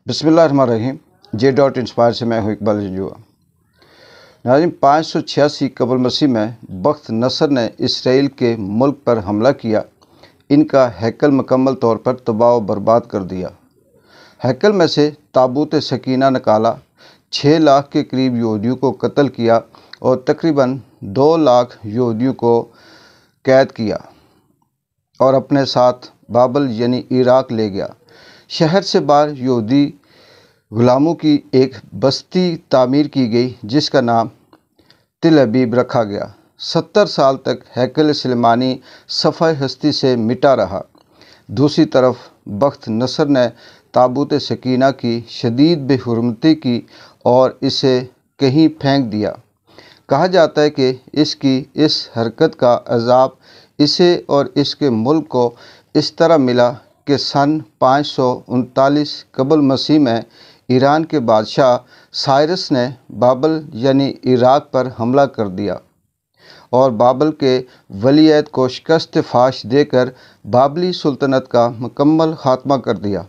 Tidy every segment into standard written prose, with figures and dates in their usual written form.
بسم اللہ الرحمن الرحیم۔ J.Inspire سے میں ہوں اقبال جنجوعہ۔ ناظرین، 586 قبل مسیح میں بخت نصر نے اسرائیل کے ملک پر حملہ کیا، ان کا ہیکل مکمل طور پر تباہ و برباد کر دیا۔ ہیکل میں سے تابوت سکینہ نکالا، 6 لاکھ کے قریب یہودیوں کو قتل کیا اور تقریباً 2 لاکھ یہودیوں کو قید کیا اور اپنے ساتھ بابل یعنی عراق لے گیا۔ شہر سے باہر یہودی غلاموں کی ایک بستی تعمیر کی گئی جس کا نام تل ابیب رکھا گیا۔ 70 سال تک ہیکل سلیمانی صفحہ ہستی سے مٹا رہا۔ دوسری طرف بخت نصر نے تابوت سکینہ کی شدید بے حرمتی کی اور اسے کہیں پھینک دیا۔ کہا جاتا ہے کہ اس کی اس حرکت کا عذاب اسے اور اس کے ملک کو اس طرح ملا کہ سن 539 قبل مسیح میں ایران کے بادشاہ سائرس نے بابل یعنی عراق پر حملہ کر دیا اور بابل کے ولی عہد کو شکست فاش دے کر بابلی سلطنت کا مکمل خاتمہ کر دیا۔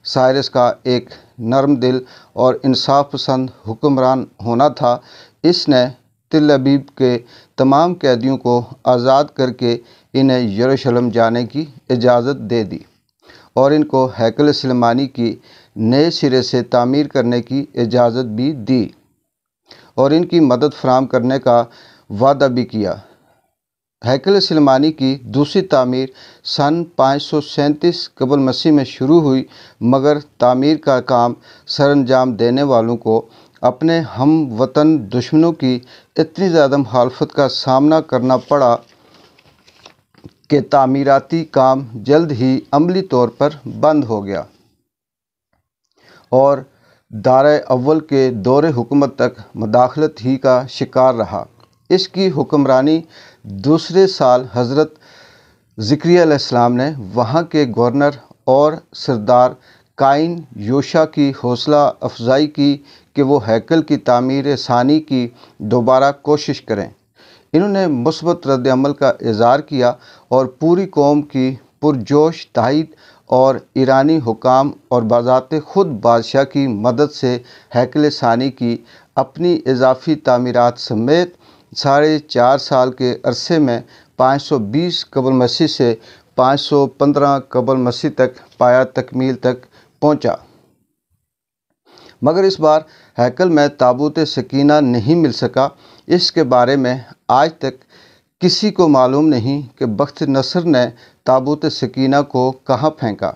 سائرس کا ایک نرم دل اور انصاف پسند حکمران ہونا تھا۔ اس نے تل ابیب کے تمام قیدیوں کو آزاد کر کے انہیں یروشلم جانے کی اجازت دے دی اور ان کو ہیکل سلیمانی کی نئے سرے سے تعمیر کرنے کی اجازت بھی دی اور ان کی مدد فراہم کرنے کا وعدہ بھی کیا۔ ہیکل سلیمانی کی دوسری تعمیر سن 537 قبل مسیح میں شروع ہوئی، مگر تعمیر کا کام سر انجام دینے والوں کو اپنے ہم وطن دشمنوں کی اتنی زیادہ مخالفت کا سامنا کرنا پڑا کہ تعمیراتی کام جلد ہی عملی طور پر بند ہو گیا اور دارِ اول کے دور حکومت تک مداخلت ہی کا شکار رہا۔ اس کی حکمرانی دوسرے سال حضرت زکریا علیہ السلام نے وہاں کے گورنر اور سردار قائن یوشع کی حوصلہ افزائی کی کہ وہ ہیکل کی تعمیر ثانی کی دوبارہ کوشش کریں۔ انہوں نے مثبت رد عمل کا اظہار کیا اور پوری قوم کی پرجوش تائید اور ایرانی حکام اور بذات خود بادشاہ کی مدد سے ہیکل ثانی کی اپنی اضافی تعمیرات سمیت 4.5 سال کے عرصے میں 520 قبل مسیح سے 515 قبل مسیح تک پایا تکمیل تک پہنچا۔ مگر اس بار ہیکل میں تابوت سکینہ نہیں مل سکا۔ اس کے بارے میں آج تک کسی کو معلوم نہیں کہ بخت نصر نے تابوت سکینہ کو کہاں پھینکا۔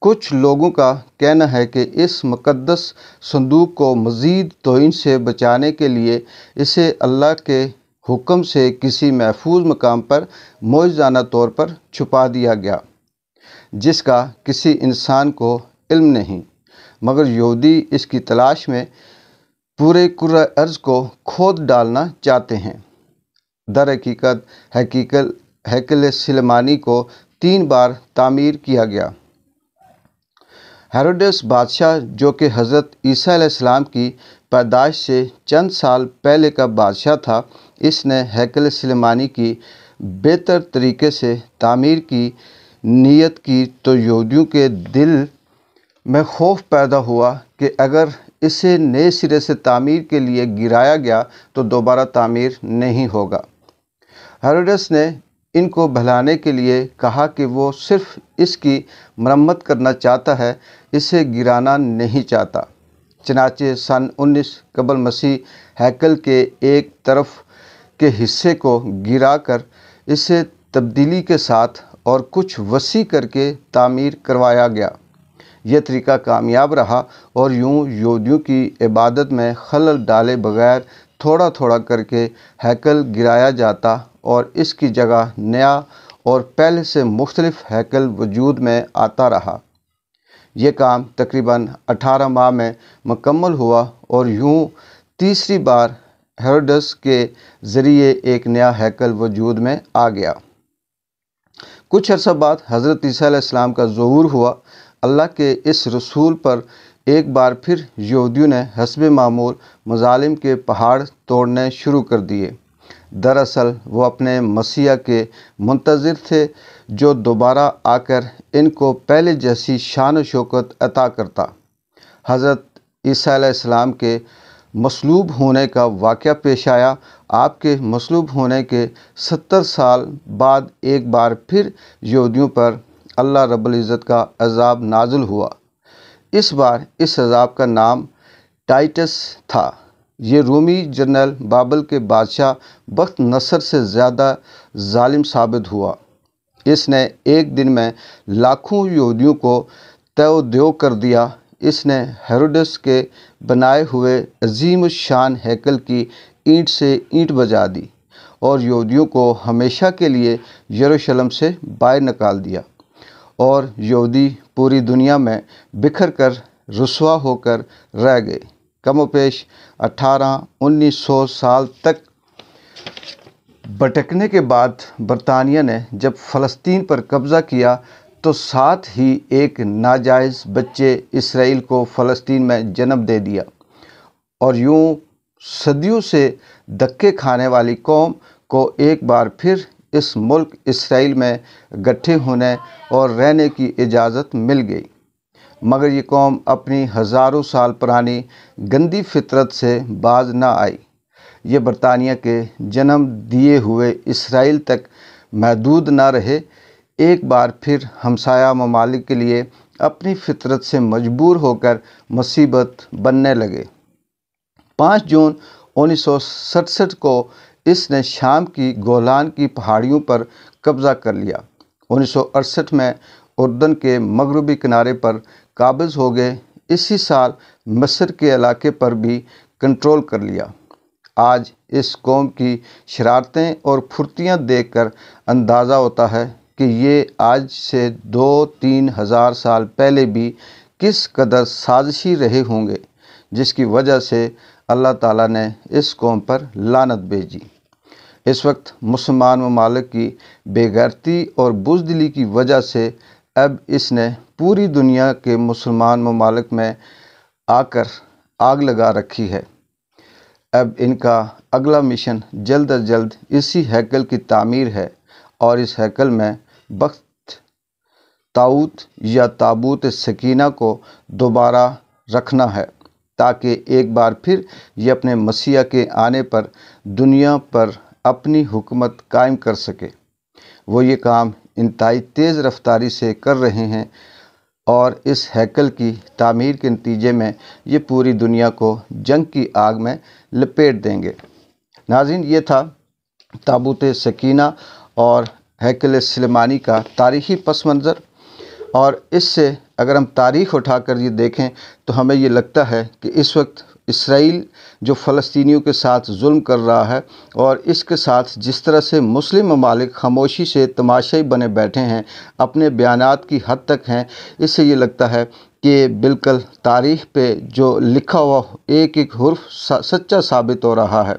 کچھ لوگوں کا کہنا ہے کہ اس مقدس صندوق کو مزید توہین سے بچانے کے لیے اسے اللہ کے حکم سے کسی محفوظ مقام پر معجزانہ طور پر چھپا دیا گیا جس کا کسی انسان کو علم نہیں، مگر یہودی اس کی تلاش میں پورے کرۂ ارض کو کھود ڈالنا چاہتے ہیں۔ در حقیقت ہیکل سلیمانی کو 3 بار تعمیر کیا گیا۔ ہیروڈس بادشاہ، جو کہ حضرت عیسیٰ علیہ السلام کی پیدائش سے چند سال پہلے کا بادشاہ تھا، اس نے ہیکل سلیمانی کی بہتر طریقے سے تعمیر کی نیت کی تو یہودیوں کے دل میں خوف پیدا ہوا کہ اگر اسے نئے سرے سے تعمیر کے لیے گرایا گیا تو دوبارہ تعمیر نہیں ہوگا۔ ہیروڈس نے ان کو بہلانے کے لیے کہا کہ وہ صرف اس کی مرمت کرنا چاہتا ہے، اسے گرانا نہیں چاہتا۔ چنانچہ سن 19 قبل مسیح ہیکل کے ایک طرف کے حصے کو گرا کر اسے تبدیلی کے ساتھ اور کچھ وسیع کر کے تعمیر کروایا گیا۔ یہ طریقہ کامیاب رہا اور یوں یہودیوں کی عبادت میں خلل ڈالے بغیر تھوڑا تھوڑا کر کے ہیکل گرایا جاتا اور اس کی جگہ نیا اور پہلے سے مختلف ہیکل وجود میں آتا رہا۔ یہ کام تقریباً 18 ماہ میں مکمل ہوا اور یوں تیسری بار ہیروڈس کے ذریعے ایک نیا ہیکل وجود میں آ گیا۔ کچھ عرصہ بعد حضرت عیسیٰ علیہ السلام کا ظہور ہوا۔ اللہ کے اس رسول پر ایک بار پھر یہودیوں نے حسب معمول مظالم کے پہاڑ توڑنے شروع کر دیے۔ دراصل وہ اپنے مسیح کے منتظر تھے جو دوبارہ آ کر ان کو پہلے جیسی شان و شوکت عطا کرتا۔ حضرت عیسیٰ علیہ السلام کے مصلوب ہونے کا واقعہ پیش آیا۔ آپ کے مصلوب ہونے کے 70 سال بعد ایک بار پھر یہودیوں پر اللہ رب العزت کا عذاب نازل ہوا۔ اس بار اس عذاب کا نام ٹائٹس تھا۔ یہ رومی جنرل بابل کے بادشاہ بخت نصر سے زیادہ ظالم ثابت ہوا۔ اس نے ایک دن میں لاکھوں یہودیوں کو تہہ و دیو کر دیا۔ اس نے ہیروڈس کے بنائے ہوئے عظیم الشان ہیکل کی اینٹ سے اینٹ بجا دی اور یہودیوں کو ہمیشہ کے لیے یروشلم سے باہر نکال دیا، اور یہودی پوری دنیا میں بکھر کر رسوا ہو کر رہ گئے۔ کم و بیش 1800-1900 سال تک بھٹکنے کے بعد برطانیہ نے جب فلسطین پر قبضہ کیا تو ساتھ ہی ایک ناجائز بچے اسرائیل کو فلسطین میں جنم دے دیا، اور یوں صدیوں سے دھکے کھانے والی قوم کو ایک بار پھر اس ملک اسرائیل میں گٹھے ہونے اور رہنے کی اجازت مل گئی۔ مگر یہ قوم اپنی ہزاروں سال پرانی گندی فطرت سے باز نہ آئی۔ یہ برطانیہ کے جنم دیے ہوئے اسرائیل تک محدود نہ رہے، ایک بار پھر ہمسایہ ممالک کے لیے اپنی فطرت سے مجبور ہو کر مصیبت بننے لگے۔ 5 جون 1967 کو اس نے شام کی گولان کی پہاڑیوں پر قبضہ کر لیا۔ 1968 میں اردن کے مغربی کنارے پر قابض ہو گئے۔ اسی سال مصر کے علاقے پر بھی کنٹرول کر لیا۔ آج اس قوم کی شرارتیں اور پھرتیاں دیکھ کر اندازہ ہوتا ہے کہ یہ آج سے 2-3 ہزار سال پہلے بھی کس قدر سازشی رہے ہوں گے، جس کی وجہ سے اللہ تعالیٰ نے اس قوم پر لعنت بھیجی۔ اس وقت مسلمان ممالک کی بے غیرتی اور بزدلی کی وجہ سے اب اس نے پوری دنیا کے مسلمان ممالک میں آ کر آگ لگا رکھی ہے۔ اب ان کا اگلا مشن جلد از جلد اسی ہیکل کی تعمیر ہے، اور اس ہیکل میں بخت طاؤت یا تابوت سکینہ کو دوبارہ رکھنا ہے، تاکہ ایک بار پھر یہ اپنے مسیح کے آنے پر دنیا پر اپنی حکومت قائم کر سکے۔ وہ یہ کام انتہائی تیز رفتاری سے کر رہے ہیں، اور اس ہیکل کی تعمیر کے نتیجے میں یہ پوری دنیا کو جنگ کی آگ میں لپیٹ دیں گے۔ ناظرین، یہ تھا تابوت سکینہ اور ہیکل سلیمانی کا تاریخی پس منظر، اور اس سے اگر ہم تاریخ اٹھا کر یہ دیکھیں تو ہمیں یہ لگتا ہے کہ اس وقت اسرائیل جو فلسطینیوں کے ساتھ ظلم کر رہا ہے، اور اس کے ساتھ جس طرح سے مسلم ممالک خاموشی سے تماشائی بنے بیٹھے ہیں، اپنے بیانات کی حد تک ہیں، اس سے یہ لگتا ہے کہ بالکل تاریخ پہ جو لکھا ہوا ایک ایک حرف سچا ثابت ہو رہا ہے۔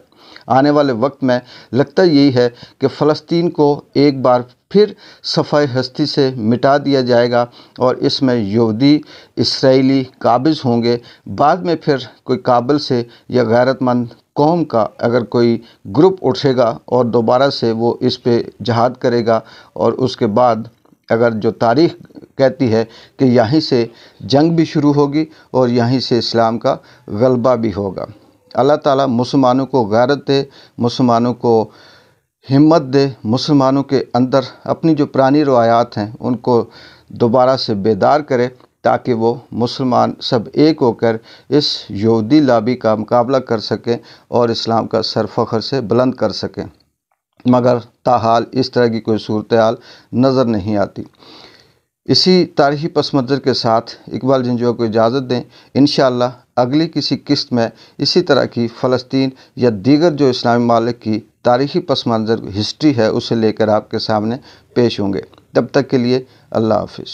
آنے والے وقت میں لگتا یہی ہے کہ فلسطین کو ایک بار پھر صفحہ ہستی سے مٹا دیا جائے گا، اور اس میں یہودی اسرائیلی قابض ہوں گے۔ بعد میں پھر کوئی قابل سے یا غیرت مند قوم کا اگر کوئی گروپ اٹھے گا اور دوبارہ سے وہ اس پہ جہاد کرے گا، اور اس کے بعد اگر جو تاریخ کہتی ہے کہ یہیں سے جنگ بھی شروع ہوگی اور یہیں سے اسلام کا غلبہ بھی ہوگا۔ اللہ تعالیٰ مسلمانوں کو غیرت دے، مسلمانوں کو ہمت دے، مسلمانوں کے اندر اپنی جو پرانی روایات ہیں ان کو دوبارہ سے بیدار کرے، تاکہ وہ مسلمان سب ایک ہو کر اس یہودی لابی کا مقابلہ کر سکیں اور اسلام کا سر فخر سے بلند کر سکیں۔ مگر تاحال اس طرح کی کوئی صورتحال نظر نہیں آتی۔ اسی تاریخی پس منظر کے ساتھ اقبال جنجوعہ کو اجازت دیں۔ انشاءاللہ اگلی کسی قسط میں اسی طرح کی فلسطین یا دیگر جو اسلامی ممالک کی تاریخی پس منظر ہسٹری ہے اسے لے کر آپ کے سامنے پیش ہوں گے۔ تب تک کے لیے اللہ حافظ۔